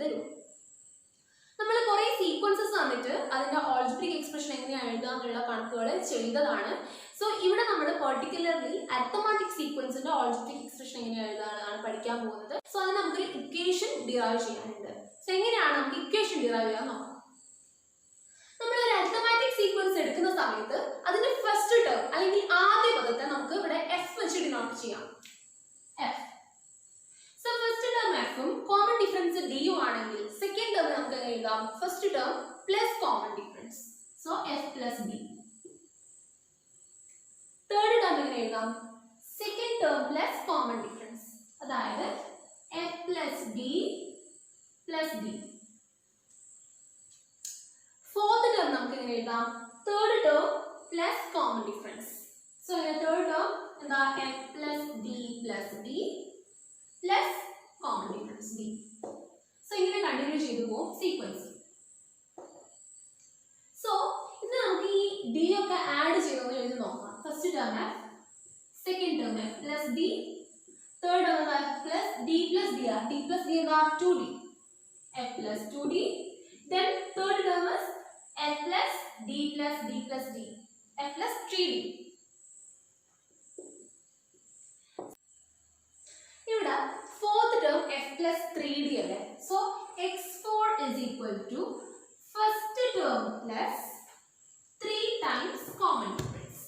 തരും. നമ്മൾ കുറേ സീക്വൻസസ് തന്നിട്ട് അതിന്റെ ഓൾജിബ്രിക് എക്സ്പ്രഷൻ എങ്ങനെയാണ് എഴുതാന്നുള്ള കണക്കുകൾ ചെയ്തതാണ്. സോ ഇവിടെ നമ്മൾ പെർട്ടിക്കുലർലി അരിത്തമാറ്റിക് സീക്വൻസിന്റെ ഓൾജിബ്രിക് എക്സ്പ്രഷൻ എങ്ങനെയാണ് എഴുതാനാണ് പഠിക്കാൻ പോകുന്നത്. സോ അത് നമുക്ക് ഇക്വേഷൻ ഡിറൈവ് ചെയ്യാനുണ്ട്. സോ എങ്ങനെയാണ് നമുക്ക് ഇക്വേഷൻ ഡിറൈവ് ചെയ്യാൻ നോക്കാം. നമ്മൾ ഒരു അരിത്തമാറ്റിക് സീക്വൻസ് എടുക്കുന്ന സമയത്ത് അതിന്റെ ഫസ്റ്റ് ടേം അല്ലെങ്കിൽ ആദ്യ പദത്തെ നമുക്ക് ഇവിടെ എഫ് വെച്ച് ഡിനോട്ട് ചെയ്യാം. എഫ്. സോ ഫസ്റ്റ് ടേം എഫും കോമൺ ഡിഫറൻസ് ഡിയും ആണെങ്കിൽ സെക്കൻഡ് ടേം നമുക്ക് എഴുതാം first term plus common difference. So F plus D. Third term എങ്ങനെ എഴുതാം? Second term plus common difference, അതായത് F plus D plus D. Fourth term നമുക്ക് എങ്ങനെ എഴുതാം? Third term plus common difference. So third term എന്താ? F plus D plus D plus common difference D. So ഇങ്ങനെ continue ചെയ്തു പോകും sequence. So ഇത് നമുക്ക് ഈ ഡി ഒക്കെ ആഡ് ചെയ്തൊന്ന് എഴുതി നോക്കാം. First term F, second term F plus D, third term F plus D plus D. D plus D എന്താ? 2d. F plus 2d. Then third term is f plus d plus d plus d. f plus 3d. ഇവിടെ fourth term f plus 3d അല്ലേ. So x4 is equal to first term plus 3 times common difference.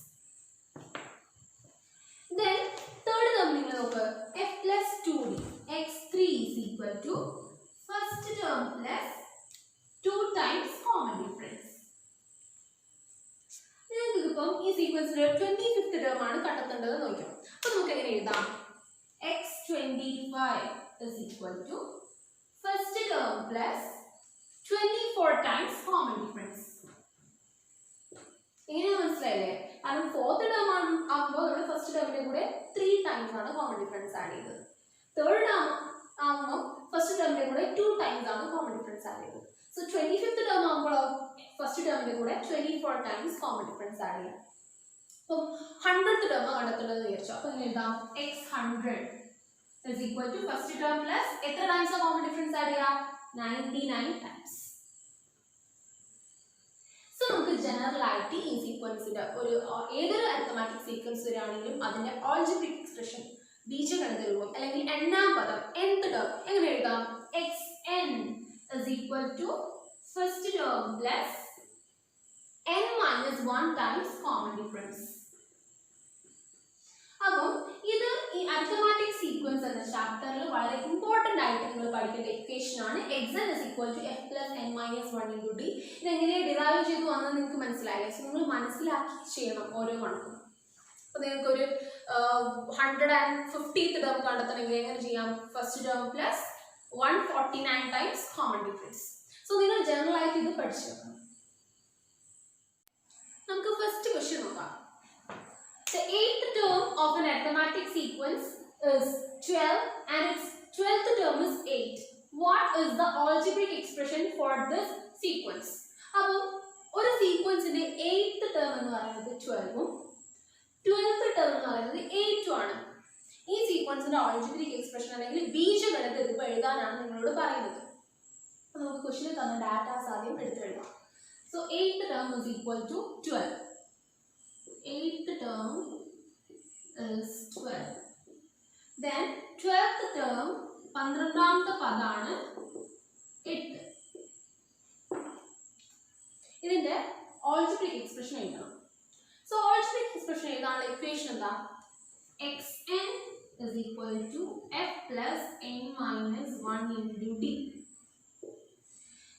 Then third term നിങ്ങൾ നോക്ക്, f plus 2d. x3 is equal to first term plus 2 times common difference. നിങ്ങൾക്ക് ഇപ്പം ഈ സീക്വൻസിലെ 25th term ആണ് കണ്ടെത്തേണ്ടത് നോക്കാം. അപ്പോൾ നമുക്ക് എങ്ങനെ എഴുതാം? x25 is equal to first term plus 24 times common difference. എങ്ങനെ മനസ്സിലായില്ലേ? കാരണം ഫോർത്ത് ടേം ആകുമ്പോൾ നമ്മൾ ഫസ്റ്റ് ടേമിന്റെ കൂടെ 3 ടൈംസ് ആണ് കോമൺ ഡിഫറൻസ് ആഡ് ചെയ്തത്. തേർഡ് ടേം ആകുമ്പോൾ ഫസ്റ്റ് ടേമിന്റെ കൂടെ 2 ടൈംസ് ആണ് കോമൺ ഡിഫറൻസ് ആഡ് ചെയ്തത്. So 25th term ആകുമ്പോൾ ഫസ്റ്റ് ടേമിന്റെ കൂടെ 24 ടൈംസ് കോമൺ ഡിഫറൻസ് ആഡ് ചെയ്യാം. അപ്പം 100th ടേം കണ്ടെത്തേണ്ടത് വിചാരിച്ചു. അപ്പോൾ ഇങ്ങനെ എഴുതാം x100 is equal to first term plus എത്ര ടൈംസ് കോമൺ ഡിഫറൻസ് ആഡ് ചെയ്യാം? 99 ടൈംസ്. സോ നമുക്ക് ജനറൽ ആയിട്ട് ഈ സീക്വൻസിന്റെ ഒരു ഏതൊരു അരിത്തമാറ്റിക് സീക്വൻസ് വരികയാണെങ്കിലും അതിന്റെ ഓൾജിബ്രിക് എക്സ്പ്രഷൻ ബീജഗണിത രൂപം അല്ലെങ്കിൽ എണ്ണാം പദം nth ടേം എങ്ങനെ എഴുതാം? xn is equal to first term plus n minus 1 times common difference. അപ്പോൾ ഇത് ഈ അരിത്തമാറ്റിക് സീക്വൻസ് എന്ന ചാപ്റ്ററിൽ വളരെ ഇമ്പോർട്ടന്റ് ആയിട്ട് നിങ്ങൾ പഠിക്കേണ്ട ഇക്വേഷൻ ആണ്. xn is equal to f plus n minus 1 into d. ഇത് എങ്ങനെ ഡിറൈവ് ചെയ്തു വന്നത് നിങ്ങൾക്ക് മനസ്സിലായില്ലേ? സോ നിങ്ങൾ മനസ്സിലാക്കി ചെയ്യണം ഓരോ കണക്കും. അപ്പോൾ നിങ്ങൾക്ക് ഒരു 150th ടേം കണ്ടെത്തണമെങ്കിൽ എങ്ങനെ ചെയ്യാം? First term plus 149 times common difference. So നിങ്ങൾ ജനറൽ ആയിട്ട് ഇത് പഠിച്ചു വെക്കണം. നമുക്ക് ഫസ്റ്റ് ക്വസ്റ്റ്യൻ നോക്കാം. The 8th term of an arithmetic sequence is 12 and its 12th term is 8. What is the algebraic expression for this sequence? അപ്പോൾ ഒരു സീക്വൻസിന്റെ 8th term എന്ന് പറയുന്നത് 12 ഉം 12th term എന്ന് പറയുന്നത് 8 ഉം ആണ്. ഈ സീക്വൻസിന്റെ ഓൾജിബ്രിക് എക്സ്പ്രഷൻ അല്ലെങ്കിൽ ബീജഗണിത രൂപം എഴുതാനാണ് നിങ്ങളോട് പറയുന്നത്. അപ്പോൾ നമുക്ക് ക്വസ്റ്റ്യനിൽ തന്ന ഡാറ്റാസ് ആദ്യം എടുത്തെഴുതാം. So 8th term is equal to 12. 8th term is 12. Then 12th term 12ാമത്തെ പദമാണ് 8. ഇതിന്റെ ഓൾജിബ്രിക് എക്സ്പ്രഷൻ എഴുതണം. സോ ഓൾജിബ്രിക് എക്സ്പ്രഷൻ എഴുതാനുള്ള ഇക്വേഷൻ എന്താ? xn is equal to f plus n minus 1 into d.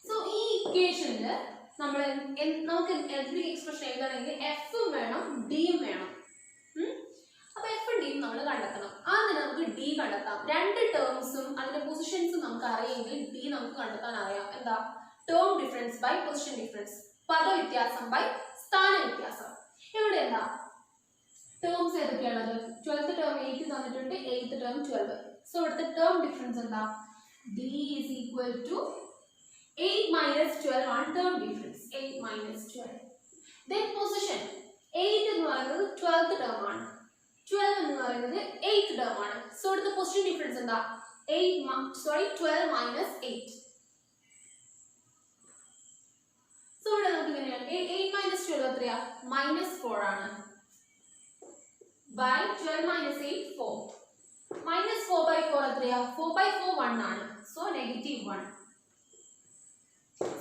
So ഈ ഇക്വേഷനിൽ നമുക്ക് algebraic എക്സ്പ്രഷൻ എഴുതണമെങ്കിൽ f വേണം d വേണം. അപ്പോൾ f d നമ്മൾ കണ്ടെത്തണം. ആദ്യം നമുക്ക് d കണ്ടെത്താം. രണ്ട് ടേംസും അതിന്റെ പൊസിഷൻസും നമുക്ക് അറിയെങ്കിൽ d നമുക്ക് കണ്ടെത്താൻ അറിയാം. എന്താ? Term difference by position difference, പദവ്യത്യാസം ബൈ സ്ഥാന വ്യത്യാസം. ഇവിടെ എന്താ ടേംസ് ഏതൊക്കെയാണത്? 12th ടേം 8 തന്നിട്ടുണ്ട്, 8th ടേം 12. സോ ഇവിടുത്തെ ടേം ഡിഫറൻസ് എന്താ? d is equal to 8 minus 12 ആണ് term difference. 8 minus 12. Then position 8 എന്ന് പറയുന്നത് 12th ടേം ആണ്, 12 എന്ന് പറയുന്നത് 8th ടേം ആണ്. സോ ഇവിടുത്തെ പൊസിഷൻ ഡിഫറൻസ് എന്താ? 12 minus 8. by 12 minus 8 4 minus 4 by 4 എത്രയാ 4 by 4 1 ആണ് so negative 1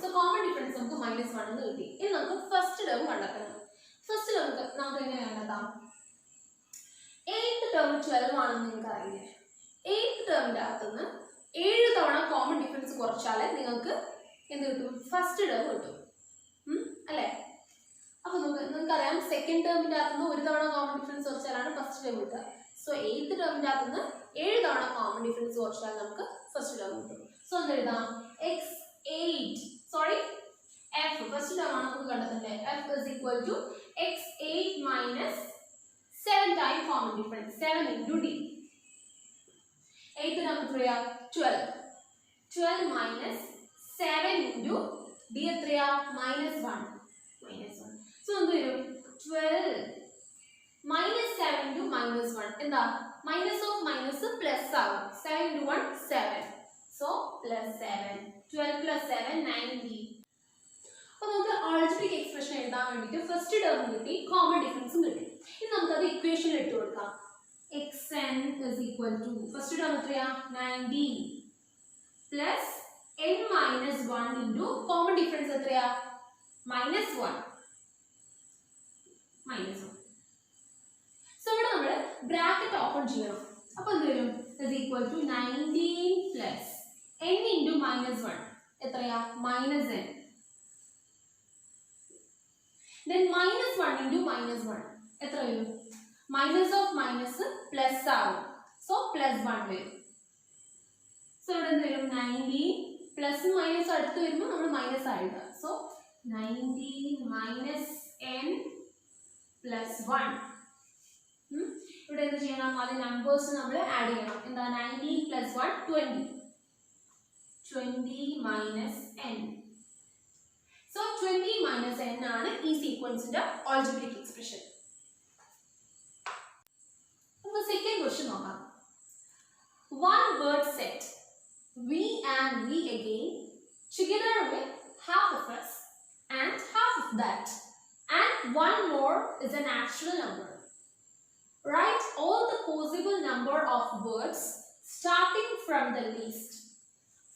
so common difference നമുക്ക് minus 1 എന്ന് കിട്ടി ഇനി നമുക്ക് ഫസ്റ്റ് ടേം കണ്ടെത്തണം ഫസ്റ്റ് ടേം നമുക്ക് എങ്ങനെ കണ്ടെത്താം 8th ടേം 12 ആണെന്ന് നിങ്ങൾക്ക് അറിയില്ലേ 8th ടേമിന്റെ അകത്തുനിന്ന് 7 തവണ കോമൺ ഡിഫറൻസ് കുറച്ചാലേ നിങ്ങൾക്ക് എന്ത് കിട്ടും ഫസ്റ്റ് ടേം കിട്ടും അല്ലേ അപ്പോൾ നിങ്ങൾക്കറിയാം സെക്കൻഡ് ടേമിന്റെ അകത്തുനിന്ന് ഒരു തവണ കോമൺ ഡിഫറൻസ് കുറച്ചാലാണ് ഫസ്റ്റ് ടേം കിട്ടുക സോ 8th ടേമിന്റെ അകത്തുനിന്ന് 7 തവണ കോമൺ ഡിഫറൻസ് കുറച്ചാൽ നമുക്ക് ഫസ്റ്റ് ടേം കിട്ടും സോ എന്ത് എഴുതാം x8 sorry f first term ആണ് നമുക്ക് കണ്ടെത്തേണ്ടത് f is equal to x8 minus 7 time common difference 7 into d 8th term എത്രയാ 12 minus 7 into d എത്രയാ minus 1 so എന്ത് വരും 12 minus 7 into minus 1 എന്താ minus of minus plus ആവും 7 into 1 7 so plus 7 12 plus 7 90 അപ്പോൾ നമുക്ക് ആൾജിബ്രിക് എക്സ്പ്രഷൻ എഴുതാൻ വേണ്ടിയിട്ട് ഫസ്റ്റ് ടേം കിട്ടി കോമൺ ഡിഫറൻസും കിട്ടി ഇനി നമുക്ക് അത് ഇക്വേഷനിൽ ഇട്ട് കൊടുക്കാം xn is equal to first term എത്രയാ 19 plus n minus 1 into common difference എത്രയാ minus 1 സോ ഇവിടെ നമ്മൾ ബ്രാക്കറ്റ് ഓപ്പൺ ചെയ്യണം അപ്പോൾ എന്ത് വരും is equal to 19 plus n into minus 1 എത്രയാ minus n then minus 1 into minus 1 എത്ര വരും minus of minus plus ആവും so plus 1 വരും so ഇവിടെ എന്ത് വരും 90 plus minus അടുത്ത് വരുമ്പോൾ നമ്മൾ minus ആയിടുക so 90 minus n plus 1 ഇവിടെ എന്ത് ചെയ്യണം അത് നമ്പേഴ്സ് നമ്മൾ ആഡ് ചെയ്യണം എന്താ 90 plus 1 20 minus n so 20 minus n ആണ് ഈ സീക്വൻസിന്റെ ആൾജിബ്രിക് എക്സ്പ്രഷൻ നമുക്ക് സെക്കൻഡ് ക്വസ്റ്റ്യൻ നോക്കാം one word set we and we again together with half of us and half of that and one more is a natural number. Write all the possible number of words starting from the least.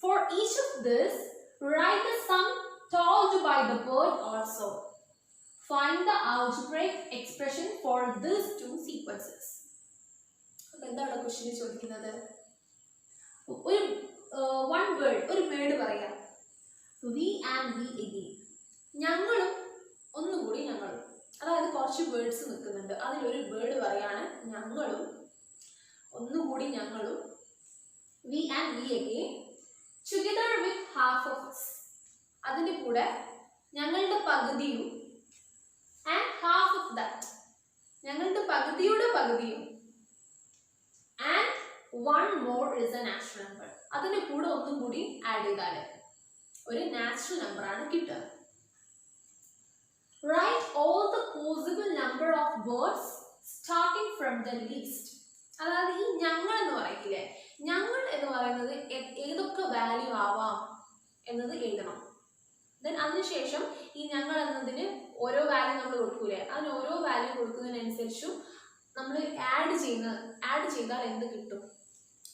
For each of this, write the sum told by the word also. Find the algebraic expression for these two sequences. എന്താണ് question ചോദിക്കുന്നത് ഒരു one word ഒരു word പറയാം we and we again ഞങ്ങളും ഒന്നുകൂടി ഞങ്ങളും അതായത് കുറച്ച് വേർഡ്സ് നിൽക്കുന്നുണ്ട് അതിലൊരു വേർഡ് പറയാണ് ഞങ്ങളും ഒന്നുകൂടി ഞങ്ങളും we and we again together with half of us അതിന്റെ കൂടെ ഞങ്ങളുടെ പകുതിയും and half of that ഞങ്ങളുടെ പകുതിയുടെ പകുതിയും and one more is a natural number അതിന്റെ കൂടെ ഒന്നും കൂടി ആഡ് ചെയ്താൽ ഒരു നാച്ചുറൽ നമ്പർ ആണ് കിട്ടുക write all the possible number of words starting from the least അതായത് ഈ ഞങ്ങൾ എന്ന് പറയില്ലേ ഞങ്ങൾ എന്ന് പറയുന്നത് ഏതൊക്കെ വാല്യൂ ആവാം എന്നത് എഴുതണം then അതിനുശേഷം ഈ ഞങ്ങൾ എന്നതിന് ഓരോ വാല്യൂ നമ്മൾ കൊടുക്കൂലേ അതിന് ഓരോ വാല്യൂ കൊടുക്കുന്നതിനനുസരിച്ചും നമ്മൾ ആഡ് ചെയ്താൽ എന്ത് കിട്ടും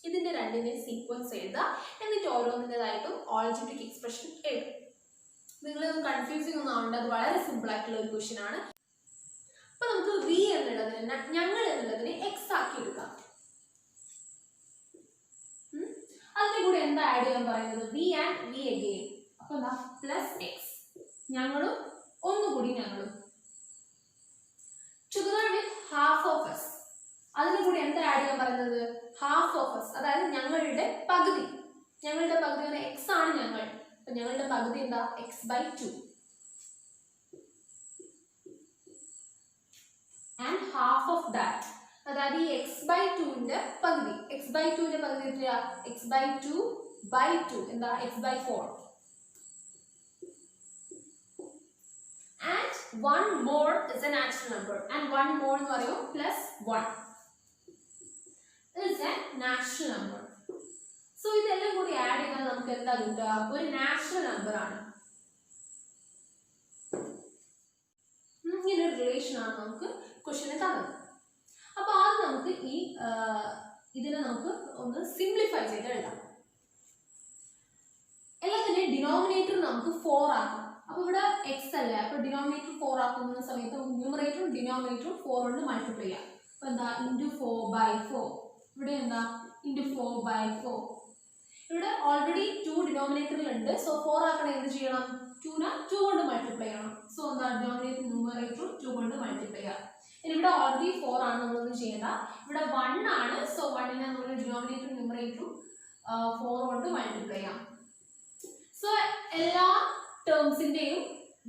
ഇതിന്റെ രണ്ടിന്റെ സീക്വൻസ് എഴുതുക എന്നിട്ട് ഓരോന്നിൻ്റെതായിട്ടും ആൾജിബ്രിക് എക്സ്പ്രഷൻ എഴുതും നിങ്ങളൊന്നും കൺഫ്യൂസിങ് ഒന്നും ആവേണ്ട അത് വളരെ സിമ്പിൾ ആയിട്ടുള്ള ഒരു ക്വസ്റ്റ്യൻ ആണ് അപ്പൊ നമുക്ക് വി എന്നുള്ളതിന് ഞങ്ങൾ എന്നുള്ളതിനെ എക്സ് ആക്കി എടുക്കാം അതിന്റെ കൂടെ എന്താ ആഡ് ചെയ്യാൻ പറയുന്നത് വി ആൻഡ് വി അഗെയിൻ അപ്പൊ എന്താ പ്ലസ് എക്സ് ഞങ്ങളും ഒന്നുകൂടി ഞങ്ങളും together with half of us അതിന്റെ കൂടെ എന്താ ആഡ് ചെയ്യാൻ പറയുന്നത് half of us അതായത് ഞങ്ങളുടെ പകുതി എക്സ് ആണ് ഞങ്ങൾ അപ്പൊ ഞങ്ങളുടെ പകുതി എന്താ x/2 and half of that അതായത് ഈ x/2 ന്റെ പകുതി എത്രയാ x/2/2 എന്താ x/4 and one more is a natural number and one more എന്ന് പറയുമ്പോൾ plus 1 is a natural number so ഇതെല്ലാം കൂടി ആഡ് ചെയ്താൽ നമുക്ക് എന്താ കിട്ടുക ഒരു നാച്ചുറൽ നമ്പർ ആണ് ഇങ്ങനെ ഒരു റിലേഷൻ ആണ് നമുക്ക് ക്വസ്റ്റ്യനിൽ തന്നത് അപ്പോൾ ആദ്യം നമുക്ക് ഇതിനെ നമുക്ക് ഒന്ന് സിംപ്ലിഫൈ ചെയ്ത് എഴുതാം. എല്ലാത്തിൻ്റെയും ഡിനോമിനേറ്റർ നമുക്ക് 4 ആക്കാം. അപ്പോൾ ഇവിടെ എക്സ് അല്ലേ, അപ്പോൾ ഡിനോമിനേറ്റർ 4 ആക്കുന്ന സമയത്ത് ന്യൂമറേറ്ററും ഡിനോമിനേറ്ററും 4 കൊണ്ട് മൾട്ടിപ്ലൈ ചെയ്യാം. അപ്പോൾ എന്താ ഇൻറ്റു 4/4. ഇവിടെ എന്താ ഇൻറ്റു 4/4. ഇവിടെ ഓൾറെഡി 2 ഡിനോമിനേറ്ററിലുണ്ട്. സോ 4 ആക്കണേ എന്ത് ചെയ്യണം? 2നെ 2 കൊണ്ട് മൾട്ടിപ്ലൈ ചെയ്യണം. സോ എന്താ ഡിനോമിനേറ്റർ ന്യൂമറേറ്ററും 2 കൊണ്ട് മൾട്ടിപ്ലൈ ചെയ്യാം. ഇനി ഇവിടെ ഓൾറെഡി 4 ആണ്, നമ്മളൊന്നും ചെയ്യേണ്ട. ഇവിടെ 1 ആണ്. സോ 1നെ നമ്മൾ ഡിനോമിനേറ്ററും ന്യൂമറേറ്ററും 4 കൊണ്ട് മൾട്ടിപ്ലൈ ചെയ്യാം. സോ എല്ലാ ടേംസിന്റെയും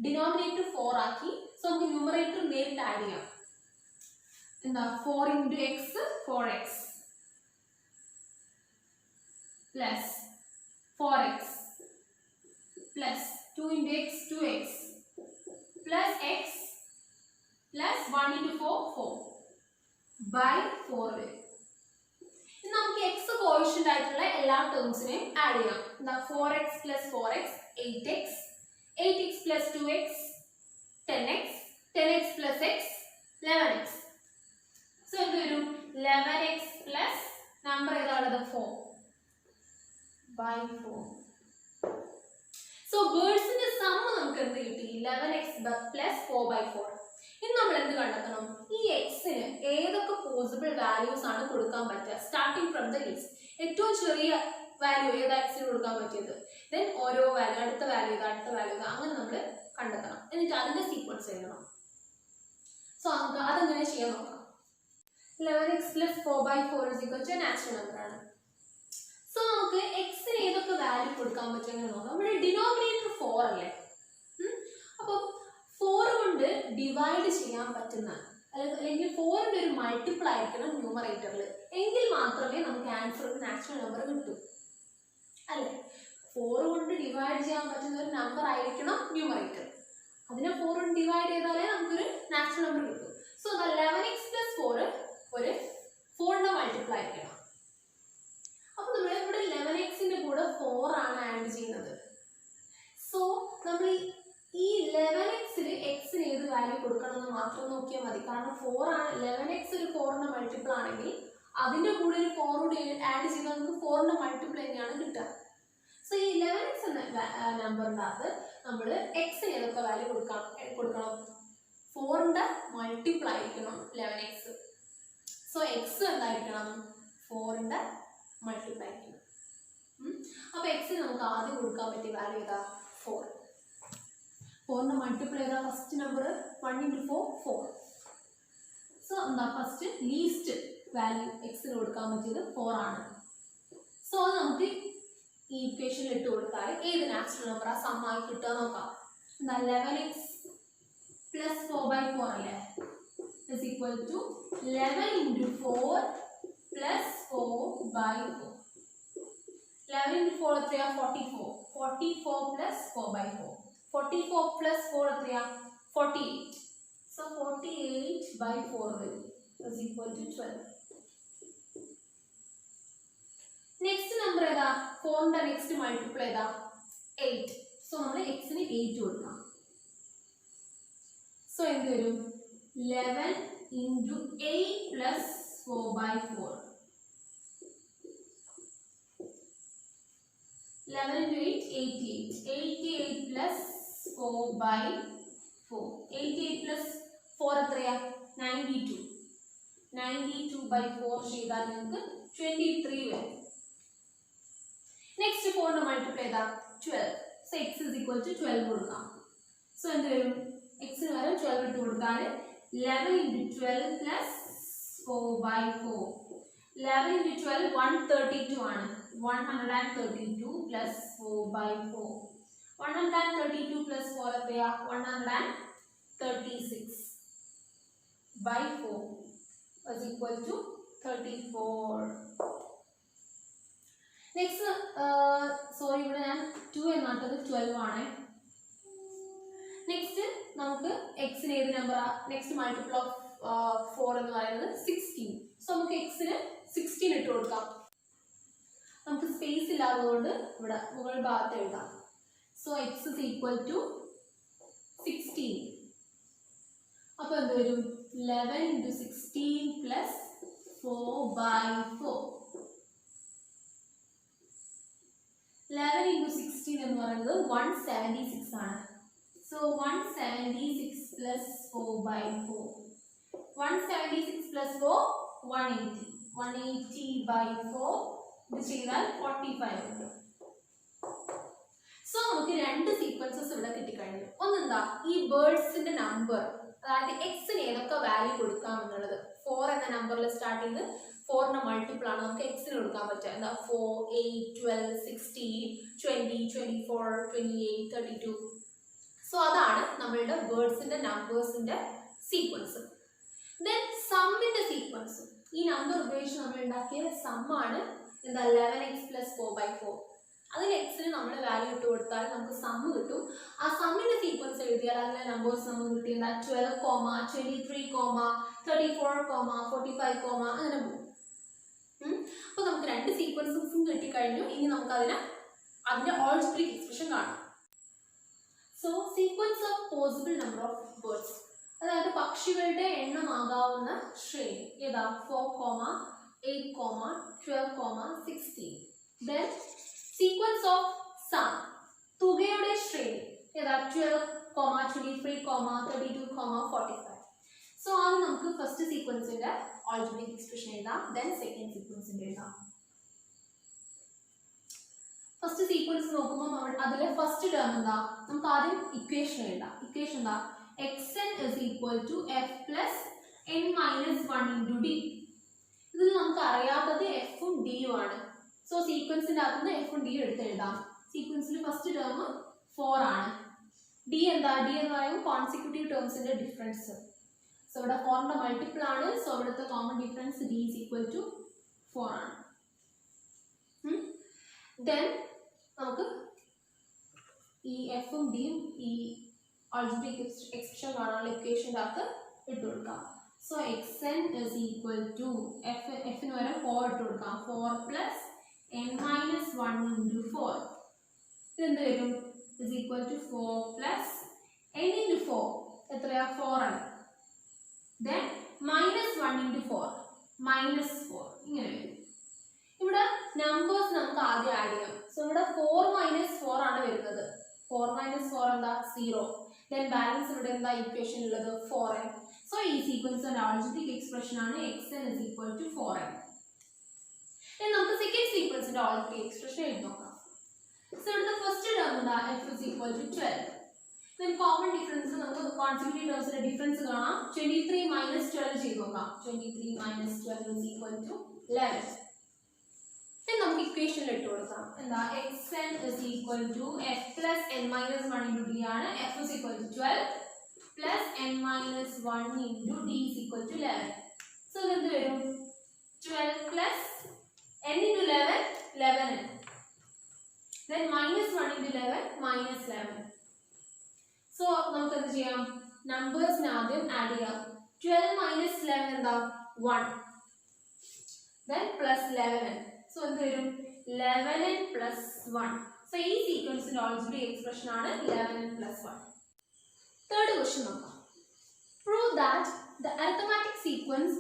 ഡിനോമിനേറ്റർ 4 ആക്കി. സോ നമുക്ക് ന്യൂമറേറ്റർ നേരിട്ട് ആഡ് ചെയ്യാം. എന്താ 4 into x 4x plus 4x plus 2 into x 2x plus x plus 1 into 4 4 by 4 വരും. ഇനി നമുക്ക് x കോഎഫിഷ്യന്റ് ആയിട്ടുള്ള എല്ലാ ടേംസിനെയും ആഡ് ചെയ്യാം. എന്താ 4x plus 4x 8x 8x plus 2x 10x 10x plus x 11x. So എന്ത് വരും? 11x plus നമ്പർ ഏതാണത് 4 by 4. So വേർഡ്സിന്റെ സം നമുക്ക് എന്ത് കിട്ടി? 11x plus 4/4. ഇനി നമ്മൾ എന്ത് കണ്ടെത്തണം? ഈ എക്സിന് ഏതൊക്കെ പോസിബിൾ വാല്യൂസ് ആണ് കൊടുക്കാൻ പറ്റുക? Starting from the least. ഏറ്റവും ചെറിയ വാല്യൂ ഏതാ എക്സിന് കൊടുക്കാൻ പറ്റിയത്? ദെൻ ഓരോ വാല്യൂ, അടുത്ത വാല്യൂ ഇത്, അടുത്ത വാല്യൂ ഇത്, അങ്ങനെ നമ്മൾ കണ്ടെത്തണം. എന്നിട്ട് അതിന്റെ സീക്വൻസ് എഴുതണം. സോ നമുക്ക് അതെങ്ങനെ ചെയ്യാൻ നോക്കാം. 11x plus 4/4 is equal to a natural number ആണ്. സോ നമുക്ക് എക്സിന് ഏതൊക്കെ വാല്യൂ കൊടുക്കാൻ പറ്റുമെന്ന് നോക്കാം. നമ്മുടെ ഡിനോമിനേറ്റർ 4 അല്ലേ? അപ്പോൾ 4 കൊണ്ട് ഡിവൈഡ് ചെയ്യാൻ പറ്റുന്ന അല്ലെങ്കിൽ 4ന്റെ ഒരു മൾട്ടിപ്പിൾ ആയിരിക്കണം ന്യൂമറേറ്ററിൽ. എങ്കിൽ മാത്രമേ നമുക്ക് ആൻസർ നാച്ചുറൽ നമ്പർ കിട്ടൂ അല്ലേ? 4 കൊണ്ട് ഡിവൈഡ് ചെയ്യാൻ പറ്റുന്ന ഒരു നമ്പർ ആയിരിക്കണം ന്യൂമറേറ്റർ. അതിനെ 4 കൊണ്ട് ഡിവൈഡ് ചെയ്താലേ നമുക്കൊരു നാച്ചുറൽ നമ്പർ കിട്ടും. സോ 11x plus 4 ഒരു 4ന്റെ മൾട്ടിപ്പിൾ ആയിരിക്കണം. അപ്പോൾ നമ്മൾ ഇവിടെ 11xന്റെ കൂടെ 4 ആണ് ആഡ് ചെയ്യുന്നത്. സോ നമ്മൾ ഈ 11xൽ എക്സിന് ഏത് വാല്യൂ കൊടുക്കണം എന്ന് മാത്രം നോക്കിയാൽ മതി. കാരണം 4 ആണ്, 11x ഒരു 4ന്റെ മൾട്ടിപ്പിൾ ആണെങ്കിൽ അതിന്റെ കൂടെ ഒരു 4 കൂടി ആഡ് ചെയ്താൽ നമുക്ക് 4ന്റെ മൾട്ടിപ്പിൾ തന്നെയാണ് കിട്ടുക. സോ ഈ 11x എന്ന നമ്പറിൻ്റെ അകത്ത് നമ്മൾ എക്സിന് ഏതൊക്കെ വാല്യൂ കൊടുക്കണം? 4ന്റെ മൾട്ടിപ്പിൾ ആയിരിക്കണം 11x. സോ എക്സ് എന്തായിരിക്കണം? 4ന്റെ മൾട്ടിപ്പിൾ ആയിരിക്കണം. അപ്പോൾ എക്സിന് നമുക്ക് ആദ്യം കൊടുക്കാൻ പറ്റിയ വാല്യൂ ഏതാ? 4. 4ന്റെ മൾട്ടിപ്പിൾ ഏതാ? First number 1 into 4 4. സോ എന്താ ഫസ്റ്റ് ലീസ്റ്റ് വാല്യൂ എക്സിന് കൊടുക്കാൻ പറ്റിയത് 4 ആണ്. സോ അത് നമുക്ക് ഈ ഇക്വേഷനിൽ ഇട്ട് കൊടുത്താൽ ഏത് നാച്ചുറൽ നമ്പർ ആ സമ്മായി കിട്ടുക നോക്കാം. എന്താ 11x plus 4/4 അല്ലേ? is equal to 11 into 4 plus 4/4. 11 into 4 എത്രയാ? 44. 44 plus 4/4. 44 plus 4 എത്രയാ? 48. So 48/4 വരും. is equal to 12. Next number ഏതാ? 4ന്റെ നെക്സ്റ്റ് മൾട്ടിപ്പിൾ ഏതാ? 8. സോ നമ്മൾ എക്സിന് 8 കൊടുക്കാം. സോ എന്ത് വരും? 11 into 8 plus 4/4. 11 into 8 88. 88 plus 4/4. 88 plus 4 എത്രയാ? 92. 92/4 ചെയ്താൽ നിങ്ങൾക്ക് 23 വരും. നെക്സ്റ്റ് 4ന്റെ മൾട്ടിപ്പിൾ ഏതാ? 12. So x is equal to 12 കൊടുക്കാം. സോ എന്ത് വരും? എക്സിന് വരെ 12 ഇട്ട് കൊടുത്താൽ 11 into 12 plus 4/4. 11 into 12 132 ആണ്. 132 plus 4/4. 132 plus 4 എത്രയാ? 136/4 is equal to 34. Next sorry ഇവിടെ ഞാൻ 2 എന്നാട്ടത് 12 ആണ്. നെക്സ്റ്റ് നമുക്ക് എക്സിന് ഏത് നമ്പർ? നെക്സ്റ്റ് മൾട്ടിപ്പിൾ ഓഫ് 4 എന്ന് പറയുന്നത് 16. സോ നമുക്ക് എക്സിന് 16 ഇട്ട് കൊടുക്കാം. നമുക്ക് സ്പേസ് ഇല്ലാത്തതുകൊണ്ട് ഇവിടെ മുകൾ ഭാഗത്ത് എഴുതാം. So x is equal to 16. അപ്പോൾ എന്ത് വരും 11 into 16 plus 4/4. 11 into 16 എന്ന് പറയുന്നത് 176 ആണ്. So 176 plus 4/4. 176 plus 4 180. 180/4 ഇത് ചെയ്താൽ 45 ഉണ്ട്. സോ നമുക്ക് രണ്ട് സീക്വൻസസ് ഇവിടെ കിട്ടിക്കഴിഞ്ഞു. ഒന്നെന്താ ഈ ബേർഡ്സിന്റെ നമ്പർ, അതായത് എക്സിന് ഏതൊക്കെ വാല്യൂ കൊടുക്കാം എന്നുള്ളത്. 4 എന്ന നമ്പറിൽ സ്റ്റാർട്ട് ചെയ്ത് 4ന്റെ മൾട്ടിപ്പിൾ ആണ് നമുക്ക് എക്സിന് കൊടുക്കാൻ പറ്റുക. എന്താ 4, 8, 12, 16, 20, 24, 28, 32. സോ അതാണ് നമ്മളുടെ ബേർഡ്സിന്റെ നമ്പേഴ്സിന്റെ സീക്വൻസ്. ദെൻ സമ്മിന്റെ സീക്വൻസ്, ഈ നമ്പർ ഉപയോഗിച്ച് നമ്മൾ ഉണ്ടാക്കിയ സമ്മാണ് എന്താ 11x plus 4/4. അതിൽ എക്സിന് നമ്മൾ വാല്യൂ ഇട്ട് കൊടുത്താൽ നമുക്ക് സമ്മ് കിട്ടും. ആ സമ്മിന്റെ സീക്വൻസ് എഴുതിയാൽ അതിലെ നമ്പേഴ്സ് നമുക്ക് കിട്ടിയ 12, 23, 34, 45, അങ്ങനെ പോകും. അപ്പോൾ നമുക്ക് രണ്ട് സീക്വൻസസും കിട്ടിക്കഴിഞ്ഞു. ഇനി നമുക്ക് അതിന്റെ ഓൾജിബ്രിക് എക്സ്പ്രഷൻ കാണാം. So sequence of possible number of birds, അതായത് പക്ഷികളുടെ എണ്ണമാകാവുന്ന ശ്രേണി ഏതാ 4, 8, 12, 16. ദെൻ സീക്വൻസ് ഓഫ് സം, തുകയുടെ ശ്രേണി ഏതാ 12, 23, 32, 45. സോ അത് നമുക്ക് ഫസ്റ്റ് സീക്വൻസിന്റെ ഓൾജിബ്രിക് എക്സ്പ്രഷൻ എഴുതാം. ദെൻ സെക്കൻഡ് സീക്വൻസിന്റെ എഴുതാം. ഫസ്റ്റ് സീക്വൻസ് നോക്കുമ്പോൾ അതിലെ ഫസ്റ്റ് ടേം എന്താ, നമുക്ക് ആദ്യം ഇക്വേഷൻ എഴുതാം. ഇക്വേഷൻ എന്താ xn is equal to f plus n minus 1 into d. ഇതിൽ നമുക്ക് അറിയാത്തത് f ഉം d ഉം ആണ്. സോ സീക്വൻസിന്റെ അകത്ത് f ഉം d ഉം എടുത്ത് എഴുതാം. സീക്വൻസിൽ ഫസ്റ്റ് ടേം 4 ആണ്. d എന്താ, d എന്ന് പറയുമ്പോൾ കോൺസിക്യൂട്ടീവ് ടേംസിന്റെ ഡിഫറൻസ്. സോ ഇവിടെ 4ന്റെ മൾട്ടിപ്പിൾ ആണ്. സോ ഇവിടുത്തെ common difference d is equal to 4 ആണ്. ദെൻ നമുക്ക് ഈ f ഉം d ഉം ഈ algebraic expression കാണാനുള്ള ഇക്വേഷന്റെ അകത്ത് ഇട്ട് കൊടുക്കാം. So xn is equal to f ന് വരെ 4 ഇട്ട് കൊടുക്കാം. 4 plus n minus 1 into 4. ഇതെന്ത് വരും is equal to 4 plus n into 4 എത്രയാ 4 ആണ്. then minus 1 into 4 minus 4 ഇങ്ങനെ വരും. ഇവിടെ നമ്പേഴ്സ് നമുക്ക് ആദ്യം ആഡ് ചെയ്യാം. സോ ഇവിടെ 4 minus 4 ആണ് വരുന്നത്. 4 minus 4 എന്താ 0. then balance ഇവിടെ എന്താ ഇക്വേഷൻ ഉള്ളത് 4n. സോ ഈ സീക്വൻസിന്റെ ആൾജിബ്രിക് എക്സ്പ്രഷൻ ആണ് xn is equal to 4n. ഇനി നമുക്ക് സെക്കൻഡ് സീക്വൻസിന്റെ ആൾജിബ്രിക് എക്സ്പ്രഷൻ എഴുതി നോക്കാം. സോ ഇവിടുത്തെ ഫസ്റ്റ് ടേം എന്താ f is equal to 12. then common difference നമുക്ക് കോൺസിക്യൂട്ടീവ് ടേംസിന്റെ ഡിഫറൻസ് കാണാം. 23 minus 12 ചെയ്ത് നോക്കാം. 23 minus 12 is equal to 11. then നമുക്ക് ഇക്വേഷനിൽ ഇട്ട് കൊടുക്കാം. എന്താ xn is equal to f plus n minus 1 into d ആണ്. f is equal to 12 plus n minus 1 into d is equal to 11. so എന്ത് വരും 12 plus n into 11 11n. then minus 1 into 11 minus 11. so നമുക്ക് എന്ത് ചെയ്യാം, നമ്പേഴ്സിനെ ആദ്യം add ചെയ്യാം. 12 minus 11 എന്താ 1. then plus 11n. so എന്ത് വരും 11n plus 1. so ഈ സീക്വൻസിന്റെ ഓൾജിബ്രിക് എക്സ്പ്രഷൻ ആണ് 11n plus 1. തേർഡ് ക്വസ്റ്റ്യൻ നോക്കാം. prove that the arithmetic sequence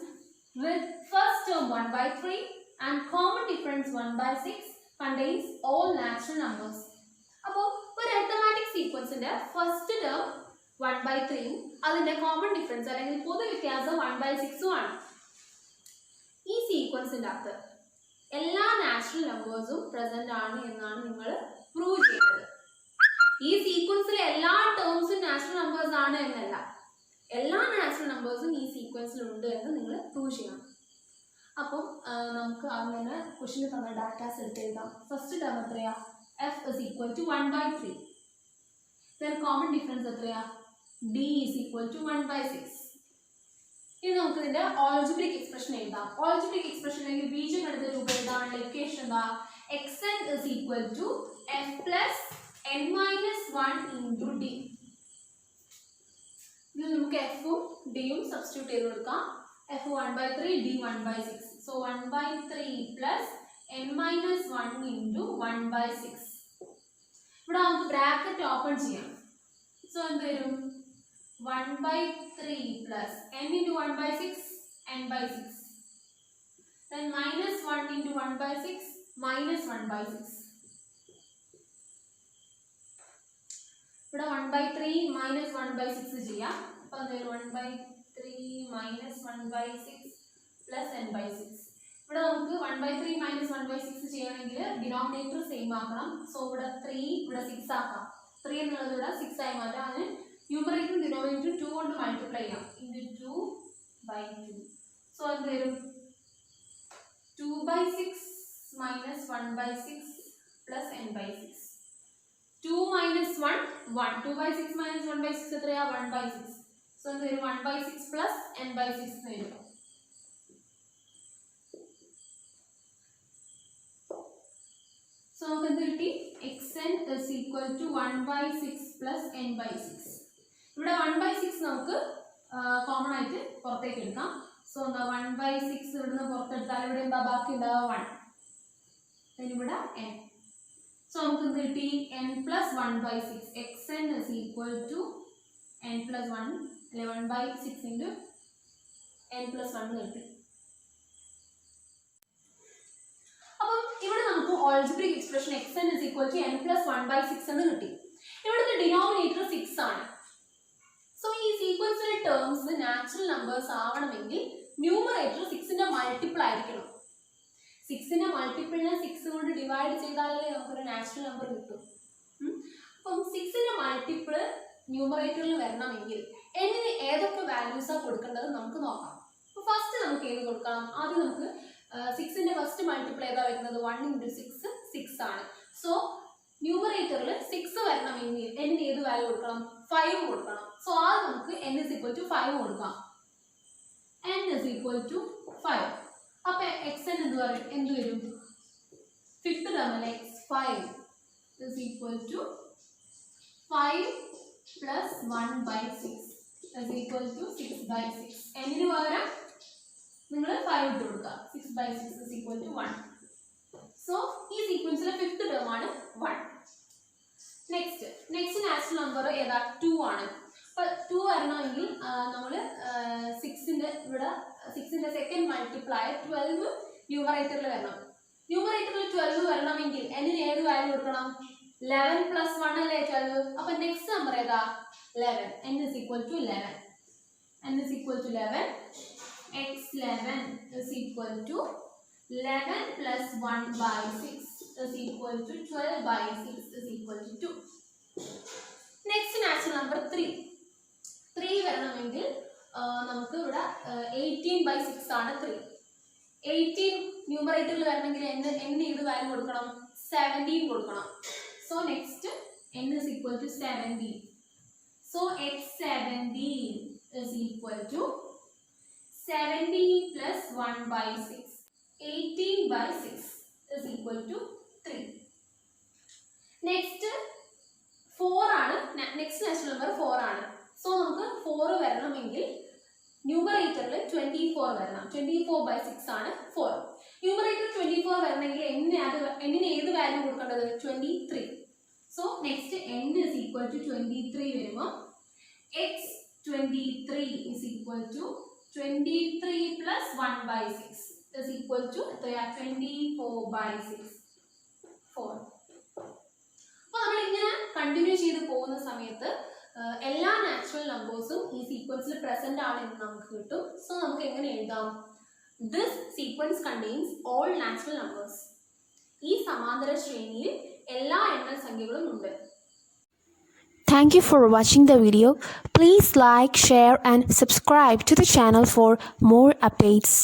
with first term 1/3 and common difference 1/6 contains all natural numbers. അപ്പോൾ ഒരു arithmetic സീക്വൻസിന്റെ ഫസ്റ്റ് ടേം 1/3 അതിന്റെ common difference അല്ലെങ്കിൽ പൊതുവ്യത്യാസം 1/6 ആണ്. ഈ സീക്വൻസിന്റെ അകത്ത് എല്ലാ നാച്ചുറൽ നമ്പേഴ്സും പ്രസന്റ് ആണ് എന്നാണ് നിങ്ങൾ പ്രൂവ് ചെയ്തത്. ഈ സീക്വൻസിലെ എല്ലാ ടേംസും നാച്ചുറൽ നമ്പേഴ്സ് ആണ് എന്നല്ല, എല്ലാ നാച്ചുറൽ നമ്പേഴ്സും ഈ സീക്വൻസിൽ ഉണ്ട് എന്ന് നിങ്ങൾ പ്രൂവ് ചെയ്യണം. അപ്പം നമുക്ക് അങ്ങനെ ക്വസ്റ്റ്യനിൽ തന്ന ഡാറ്റാസ് എടുത്ത് എഴുതാം. ഫസ്റ്റ് ടേം എത്രയാ f is equal to 1/3. then common difference എത്രയാ d is equal to 1/6. ഇനി നമുക്ക് ഇതിന്റെ ഓൾജിബ്രിക് എക്സ്പ്രഷൻ എഴുതാം. ഓൾജിബ്രിക് എക്സ്പ്രഷൻ അല്ലെങ്കിൽ ബീജഗണിത രൂപം എഴുതാനുള്ള ഇക്വേഷൻ എന്താ xn is equal to f plus n minus 1 into d. ഇതിൽ നമുക്ക് f ഉം d ഉം സബ്സ്റ്റിറ്റ്യൂട്ട് ചെയ്ത് കൊടുക്കാം. f 1/3 d 1/6. so 1/3 plus n minus 1 into 1/6. ഇവിടെ നമുക്ക് ബ്രാക്കറ്റ് ഓപ്പൺ ചെയ്യാം. സോ എന്ത് വരും 1 by 3 plus n into 1 by 6, n by 6. Then minus 1 into 1 by 6, minus 1 by 6. ഇവിടെ 1 by 3 minus 1 by 6 ചെയ്യാം. അപ്പോൾ അത് 1 by 3 minus 1 by 6 plus n by 6. ഇവിടെ നമുക്ക് 1 by 3 minus 1 by 6 ചെയ്യണമെങ്കിൽ ഡിനോമിനേറ്റർ സെയിം ആക്കണം. സോ ഇവിടെ 3 ഇവിടെ 6 ആക്കാം. 3 എന്നുള്ളത് ഇവിടെ 6 ആയി മാറ്റാം. അതിന് ന്യൂമറേറ്ററും ഡിനോമിനേറ്ററും 2 കൊണ്ട് മൾട്ടിപ്ലൈ ചെയ്യാം. Into 2 by 2. സോ എന്ത് വരും? 2 by 6 minus 1 by 6 plus n by 6. 2 minus 1, 1. 2 by 6 minus 1 by 6 എത്രയാ? 1 by 6. സോ എന്ത് വരും? 1 by 6 plus n by 6 എന്ന് വരും. സോ നമുക്ക് എന്ത് കിട്ടി? xn is equal to 1 by 6 plus n by 6. ഇവിടെ 1 by 6 നമുക്ക് കോമൺ ആയിട്ട് പുറത്തേക്ക് എടുക്കാം. സോ എന്താ 1 by 6 ഇവിടുന്ന് പുറത്തെടുത്താൽ ഇവിടെ എന്താ ബാക്കി ഉണ്ടാവുക? 1. ഇവിടെ n. സോ നമുക്ക് എന്ത് കിട്ടി? n plus 1 by 6. xn is equal to n plus 1 അല്ലെ 1 by 6 into n plus 1 കിട്ടി. അപ്പം ഇവിടെ നമുക്ക് algebraic expression xn is equal to n plus 1 by 6 എന്ന് കിട്ടി. ഇവിടുത്തെ ഡിനോമിനേറ്റർ 6 ആണ്. സോ ഈ സീക്വൻഷ്യൽ ടേംസ് നാച്ചുറൽ നമ്പേഴ്സ് ആവണമെങ്കിൽ ന്യൂമറേറ്റർ 6ന്റെ മൾട്ടിപ്പിൾ ആയിരിക്കണം. 6ന്റെ മൾട്ടിപ്പിളിനെ 6 കൊണ്ട് ഡിവൈഡ് ചെയ്താലേ നമുക്കൊരു നാച്ചുറൽ നമ്പർ കിട്ടും. അപ്പം 6ന്റെ മൾട്ടിപ്പിൾ ന്യൂമറേറ്ററിൽ വരണമെങ്കിൽ എന്നിന് ഏതൊക്കെ വാല്യൂസാണ് കൊടുക്കേണ്ടത് നമുക്ക് നോക്കാം. അപ്പോൾ ഫസ്റ്റ് നമുക്ക് ഏത് കൊടുക്കണം? ആദ്യം നമുക്ക് 6ന്റെ ഫസ്റ്റ് മൾട്ടിപ്പിൾ ഏതാ വരുന്നത്? 1 into 6 6 ആണ്. സോ ന്യൂമറേറ്ററിൽ 6 വരണമെങ്കിൽ എന്നിന് ഏത് വാല്യൂ കൊടുക്കണം? 5 കൊടുക്കണം. സോ ആദ്യം നമുക്ക് n is equal to 5 കൊടുക്കാം. n is equal to 5. അപ്പോൾ xn എന്ത് വരും? ഫിഫ്ത്ത് ടേം അല്ലേ? x5 is equal to 5 plus 1 by 6 is equal to 6 by 6. എന്നിന് പകരം നിങ്ങൾ 5 ഇട്ട് കൊടുക്കുക. 6 by 6 is equal to 1. So ഈ സീക്വൻസിലെ ഫിഫ്ത്ത് ടേം ആണ് 1. നെക്സ്റ്റ് നാച്ചുറൽ നമ്പർ ഏതാ? 2 ആണ്. അപ്പോൾ 2 വരണമെങ്കിൽ നമ്മൾ 6ന്റെ ഇവിടെ 6ന്റെ സെക്കൻഡ് മൾട്ടിപ്ലൈ 12 ന്യൂമറേറ്ററിൽ വരണം. ന്യൂമറേറ്ററിൽ 12 വരണമെങ്കിൽ എന്നിന് ഏത് വാല്യൂ കൊടുക്കണം? 11 plus 1 അല്ലേ 12. അപ്പോൾ നെക്സ്റ്റ് നമ്പർ ഏതാ? 11. n is equal to 11. n is equal to 11. x11 is equal to 11 plus 1 by 6 is equal to 12 by 6 is equal to 2. Next natural number 3 വരണമെങ്കിൽ നമുക്ക് ഇവിടെ 18 by 6 ആണ് 3. 18 ന്യൂമറേറ്ററിൽ വരണമെങ്കിൽ n ഏത് വാല്യൂ കൊടുക്കണം? 17 കൊടുക്കണം. So next n is equal to 17. So x17 is equal to 17 plus 1 by 6. 18 by 6 is equal to 3. Next 4 ആണ്. നെക്സ്റ്റ് നാച്ചുറൽ നമ്പർ 4 ആണ്. സോ നമുക്ക് 4 വരണമെങ്കിൽ ന്യൂമറേറ്ററിൽ 24 വരണം. 24 by 6 ആണ് 4. ന്യൂമറേറ്റർ 24 വരണമെങ്കിൽ എന്നിന് ഏത് വാല്യൂ കൊടുക്കേണ്ടത്? 23. So next n is equal to 23 വരുമ്പോൾ x23 is equal to 23 plus 1 by 6 is equal to 24 by 6. 4. അപ്പോൾ നമ്മളിങ്ങനെ കണ്ടിന്യൂ ചെയ്ത് പോകുന്ന സമയത്ത് എല്ലാ നാച്ചുറൽ നമ്പേഴ്സും ഈ സീക്വൻസിൽ പ്രസന്റ് ആണ് എന്ന് നമുക്ക് കിട്ടും. സോ നമുക്ക് എങ്ങനെ എഴുതാം? This sequence contains all natural numbers. ഈ സമാന്തര ശ്രേണിയിൽ എല്ലാ എണ്ണൽ സംഖ്യകളും ഉണ്ട്. Thank you for watching the video. Please like, share and subscribe to the channel for more updates.